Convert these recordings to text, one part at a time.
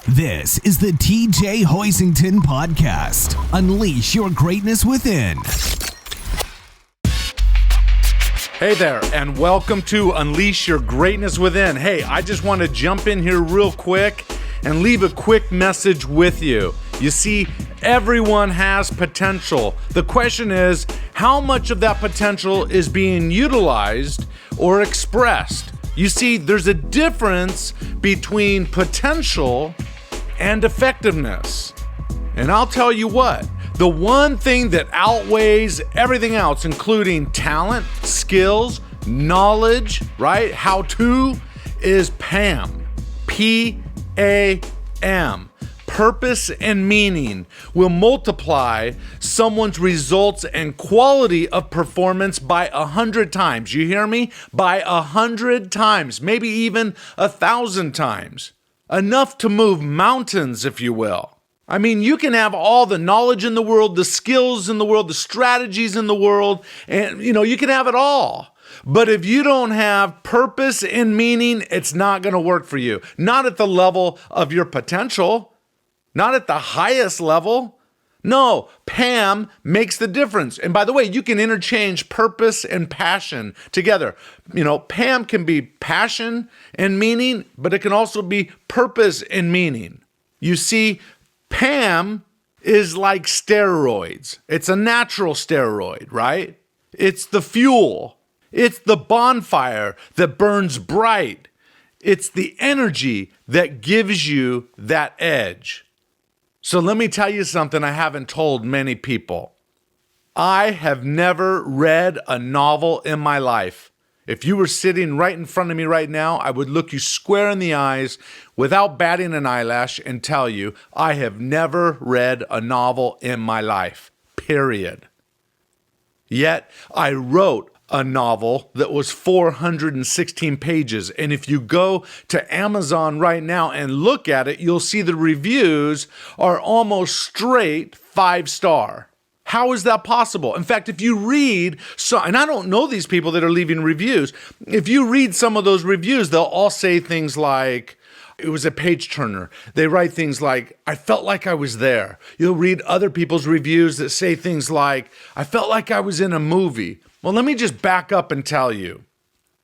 This is the TJ Hoisington Podcast. Unleash your greatness within. Hey there, and welcome to Unleash Your Greatness Within. Hey, I just want to jump in here real quick and leave a quick message with you. You see, everyone has potential. The question is, how much of that potential is being utilized or expressed? You see, there's a difference between potential and effectiveness. And I'll tell you what, the one thing that outweighs everything else, including talent, skills, knowledge, right? How to, is P.A.M. P.A.M. Purpose and meaning will multiply someone's results and quality of performance by 100 times. You hear me? By 100 times, maybe even 1,000 times. Enough to move mountains, if you will. I mean, you can have all the knowledge in the world, the skills in the world, the strategies in the world, and you can have it all. But if you don't have purpose and meaning, it's not going to work for you. Not at the level of your potential, not at the highest level. No, P.A.M. makes the difference. And by the way, you can interchange purpose and passion together. P.A.M. can be passion and meaning, but it can also be purpose and meaning. You see, P.A.M. is like steroids. It's a natural steroid, right? It's the fuel. It's the bonfire that burns bright. It's the energy that gives you that edge. So let me tell you something I haven't told many people. I have never read a novel in my life. If you were sitting right in front of me right now, I would look you square in the eyes without batting an eyelash and tell you I have never read a novel in my life, period. Yet I wrote a novel that was 416 pages. And if you go to Amazon right now and look at it, you'll see the reviews are almost straight 5-star. How is that possible? In fact, if you read, and I don't know these people that are leaving reviews, if you read some of those reviews, they'll all say things like, it was a page turner. They write things like, I felt like I was there. You'll read other people's reviews that say things like, I felt like I was in a movie. Well, let me just back up and tell you.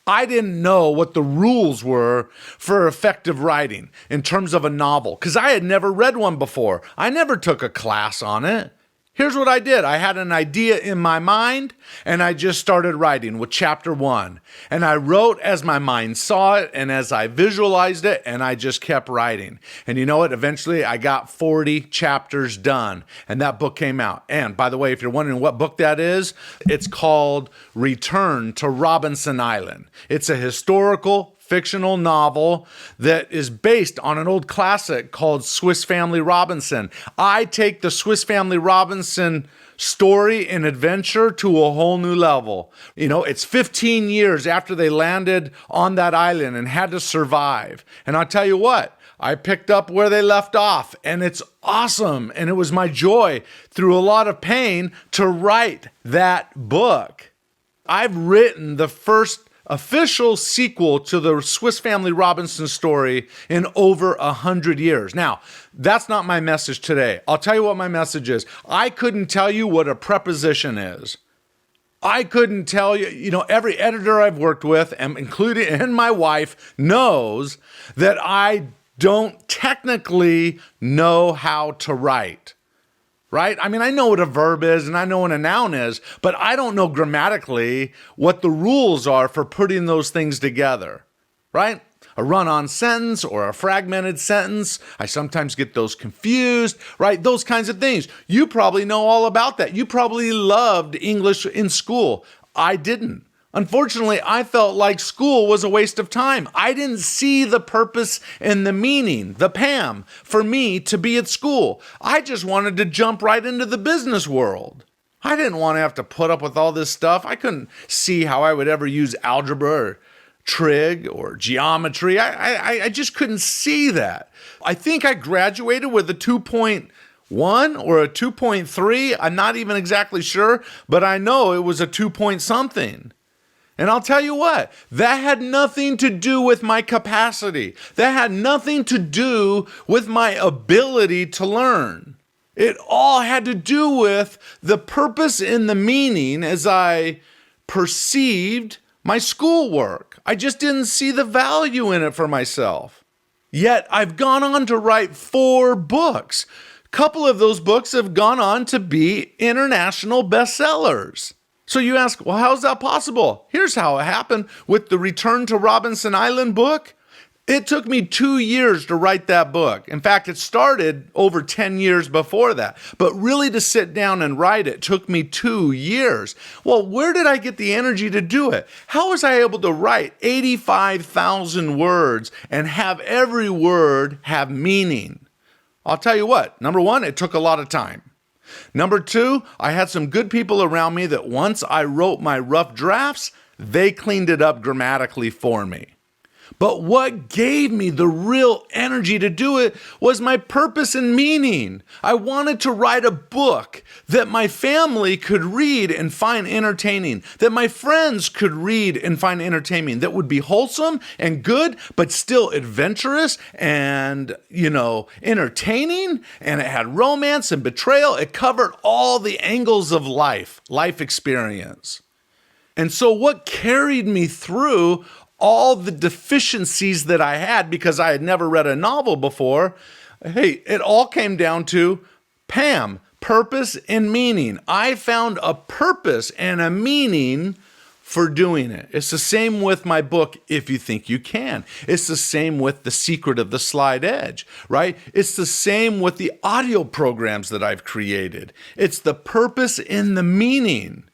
I didn't know what the rules were for effective writing in terms of a novel because I had never read one before. I never took a class on it. Here's what I did. I had an idea in my mind, and I just started writing with chapter 1. And I wrote as my mind saw it and as I visualized it, and I just kept writing. And you know what? Eventually, I got 40 chapters done, and that book came out. And by the way, if you're wondering what book that is, it's called Return to Robinson Island. It's a historical fictional novel that is based on an old classic called Swiss Family Robinson. I take the Swiss Family Robinson story and adventure to a whole new level. It's 15 years after they landed on that island and had to survive. And I'll tell you what, I picked up where they left off, and it's awesome. And it was my joy through a lot of pain to write that book. I've written the first official sequel to the Swiss Family Robinson story in over 100 years. Now, that's not my message today. I'll tell you what my message is. I couldn't tell you what a preposition is. I couldn't tell you, every editor I've worked with, and my wife, knows that I don't technically know how to write. Right? I mean, I know what a verb is and I know what a noun is, but I don't know grammatically what the rules are for putting those things together, right? A run-on sentence or a fragmented sentence. I sometimes get those confused, right? Those kinds of things. You probably know all about that. You probably loved English in school. I didn't. Unfortunately, I felt like school was a waste of time. I didn't see the purpose and the meaning, the P.A.M., for me to be at school. I just wanted to jump right into the business world. I didn't want to have to put up with all this stuff. I couldn't see how I would ever use algebra or trig or geometry. I just couldn't see that. I think I graduated with a 2.1 or a 2.3. I'm not even exactly sure, but I know it was a 2 point something. And I'll tell you what, that had nothing to do with my capacity. That had nothing to do with my ability to learn. It all had to do with the purpose and the meaning as I perceived my schoolwork. I just didn't see the value in it for myself. Yet I've gone on to write 4 books. A couple of those books have gone on to be international bestsellers. So you ask, well, how's that possible? Here's how it happened with the Return to Robinson Island book. It took me 2 years to write that book. In fact, it started over 10 years before that. But really to sit down and write it took me 2 years. Well, where did I get the energy to do it? How was I able to write 85,000 words and have every word have meaning? I'll tell you what. Number 1, it took a lot of time. Number 2, I had some good people around me that once I wrote my rough drafts, they cleaned it up grammatically for me. But what gave me the real energy to do it was my purpose and meaning. I wanted to write a book that my family could read and find entertaining, that my friends could read and find entertaining, that would be wholesome and good, but still adventurous and, entertaining. And it had romance and betrayal. It covered all the angles of life experience. And so what carried me through all the deficiencies that I had because I had never read a novel before, it all came down to P.A.M, purpose and meaning. I found a purpose and a meaning for doing it. It's the same with my book, If You Think You Can. It's the same with The Secret of the Slight Edge, right? It's the same with the audio programs that I've created. It's the purpose and the meaning.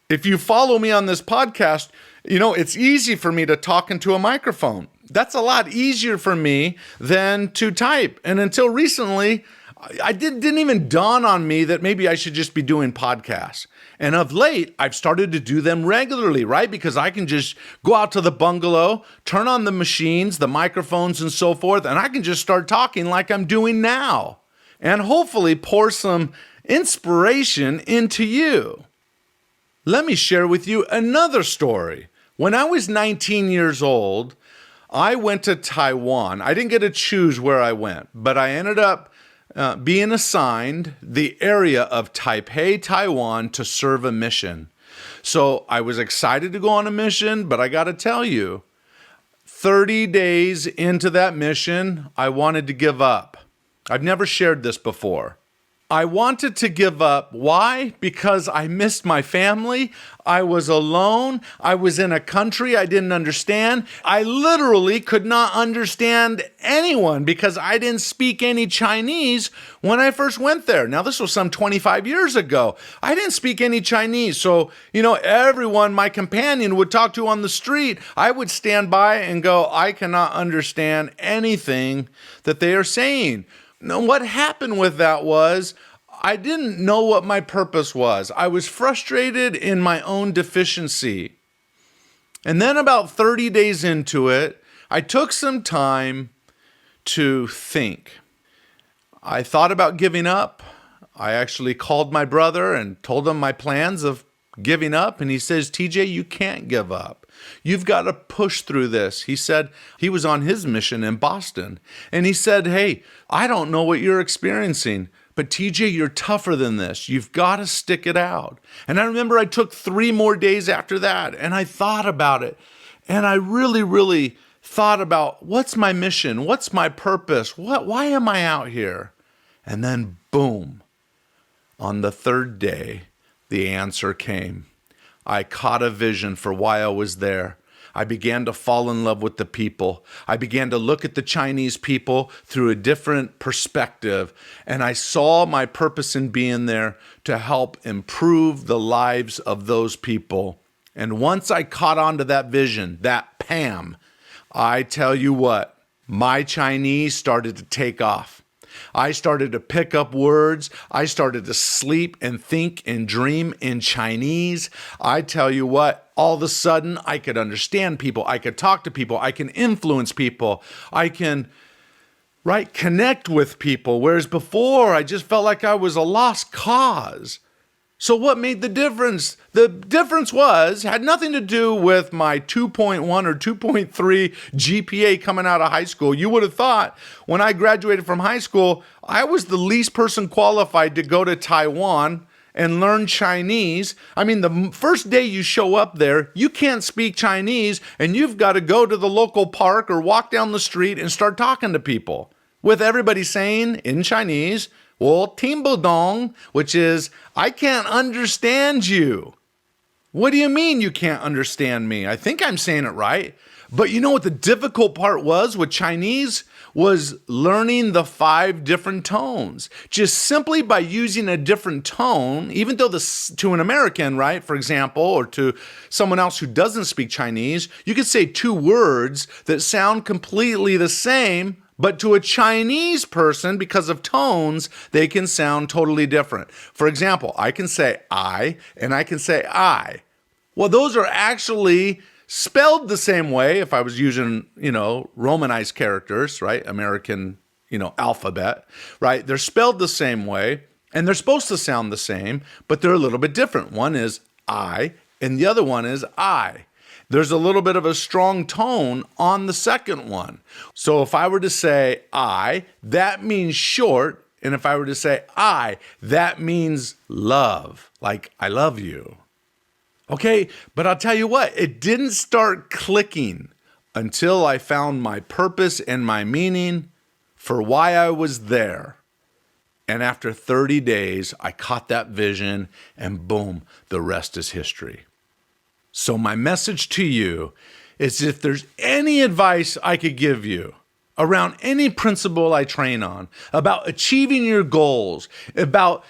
If you follow me on this podcast, it's easy for me to talk into a microphone. That's a lot easier for me than to type. And until recently, it didn't even dawn on me that maybe I should just be doing podcasts. And of late, I've started to do them regularly, right? Because I can just go out to the bungalow, turn on the machines, the microphones and so forth, and I can just start talking like I'm doing now. And hopefully pour some inspiration into you. Let me share with you another story. When I was 19 years old, I went to Taiwan. I didn't get to choose where I went, but I ended up being assigned the area of Taipei, Taiwan, to serve a mission. So I was excited to go on a mission, but I got to tell you, 30 days into that mission, I wanted to give up. I've never shared this before. I wanted to give up. Why? Because I missed my family. I was alone. I was in a country I didn't understand. I literally could not understand anyone because I didn't speak any Chinese when I first went there. Now, this was some 25 years ago. I didn't speak any Chinese. So, everyone my companion would talk to on the street, I would stand by and go, I cannot understand anything that they are saying. Now, what happened with that was I didn't know what my purpose was. I was frustrated in my own deficiency. And then about 30 days into it, I took some time to think. I thought about giving up. I actually called my brother and told him my plans of giving up. And he says, TJ, you can't give up. You've got to push through this. He said he was on his mission in Boston. And he said, hey, I don't know what you're experiencing, but TJ, you're tougher than this. You've got to stick it out. And I remember I took 3 more days after that, and I thought about it. And I really, really thought about what's my mission? What's my purpose? Why am I out here? And then boom, on the 3rd day, the answer came. I caught a vision for why I was there. I began to fall in love with the people. I began to look at the Chinese people through a different perspective. And I saw my purpose in being there to help improve the lives of those people. And once I caught on to that vision, that P.A.M, I tell you what, my Chinese started to take off. I started to pick up words. I started to sleep and think and dream in Chinese. I tell you what, all of a sudden I could understand people. I could talk to people. I can influence people. I can, connect with people. Whereas before I just felt like I was a lost cause. So what made the difference? The difference had nothing to do with my 2.1 or 2.3 GPA coming out of high school. You would have thought when I graduated from high school, I was the least person qualified to go to Taiwan and learn Chinese. I mean, the first day you show up there, you can't speak Chinese, and you've got to go to the local park or walk down the street and start talking to people, with everybody saying in Chinese, well, Timbo Dong, which is, I can't understand you. What do you mean you can't understand me? I think I'm saying it right. But you know what the difficult part was with Chinese? Was learning the 5 different tones. Just simply by using a different tone, even though to an American, right, for example, or to someone else who doesn't speak Chinese, you could say 2 words that sound completely the same, but to a Chinese person, because of tones, they can sound totally different. For example, I can say I and I can say I. Well, those are actually spelled the same way if I was using, Romanized characters, right? American, alphabet, right? They're spelled the same way and they're supposed to sound the same, but they're a little bit different. One is I and the other one is I. There's a little bit of a strong tone on the second one. So if I were to say I, that means short. And if I were to say I, that means love, like I love you. Okay, but I'll tell you what, it didn't start clicking until I found my purpose and my meaning for why I was there. And after 30 days, I caught that vision and boom, the rest is history. So my message to you is, if there's any advice I could give you around any principle I train on, about achieving your goals, about,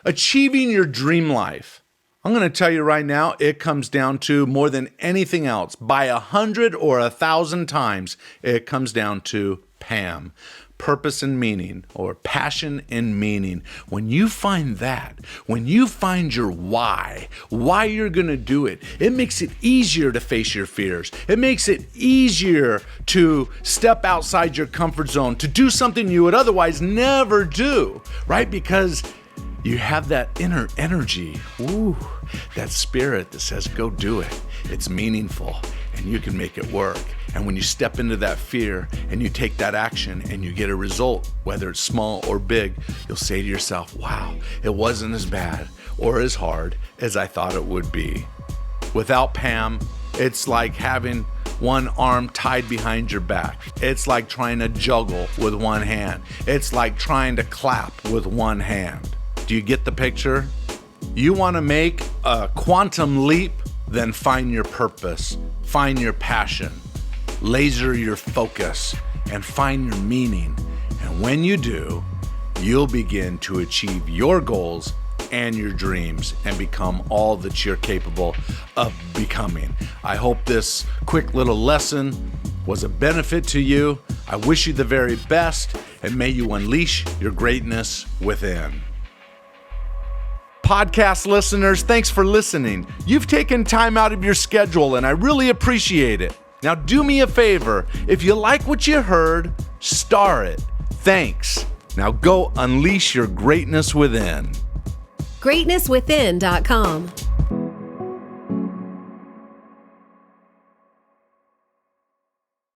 achieving your dream life, I'm going to tell you right now, it comes down to, more than anything else, by 100 or 1,000 times, it comes down to P.A.M. Purpose and meaning, or passion and meaning. When you find that, when you find your why you're going to do it, it makes it easier to face your fears. It makes it easier to step outside your comfort zone, to do something you would otherwise never do, right? Because you have that inner energy, that spirit that says, go do it. It's meaningful and you can make it work. And when you step into that fear and you take that action and you get a result, whether it's small or big, you'll say to yourself, wow, it wasn't as bad or as hard as I thought it would be. Without P.A.M., it's like having one arm tied behind your back. It's like trying to juggle with one hand. It's like trying to clap with one hand. Do you get the picture? You want to make a quantum leap? Then find your purpose, find your passion, laser your focus, and find your meaning. And when you do, you'll begin to achieve your goals and your dreams and become all that you're capable of becoming. I hope this quick little lesson was a benefit to you. I wish you the very best, and may you unleash your greatness within. Podcast listeners, thanks for listening. You've taken time out of your schedule, and I really appreciate it. Now do me a favor. If you like what you heard, star it. Thanks. Now go unleash your greatness within. GreatnessWithin.com.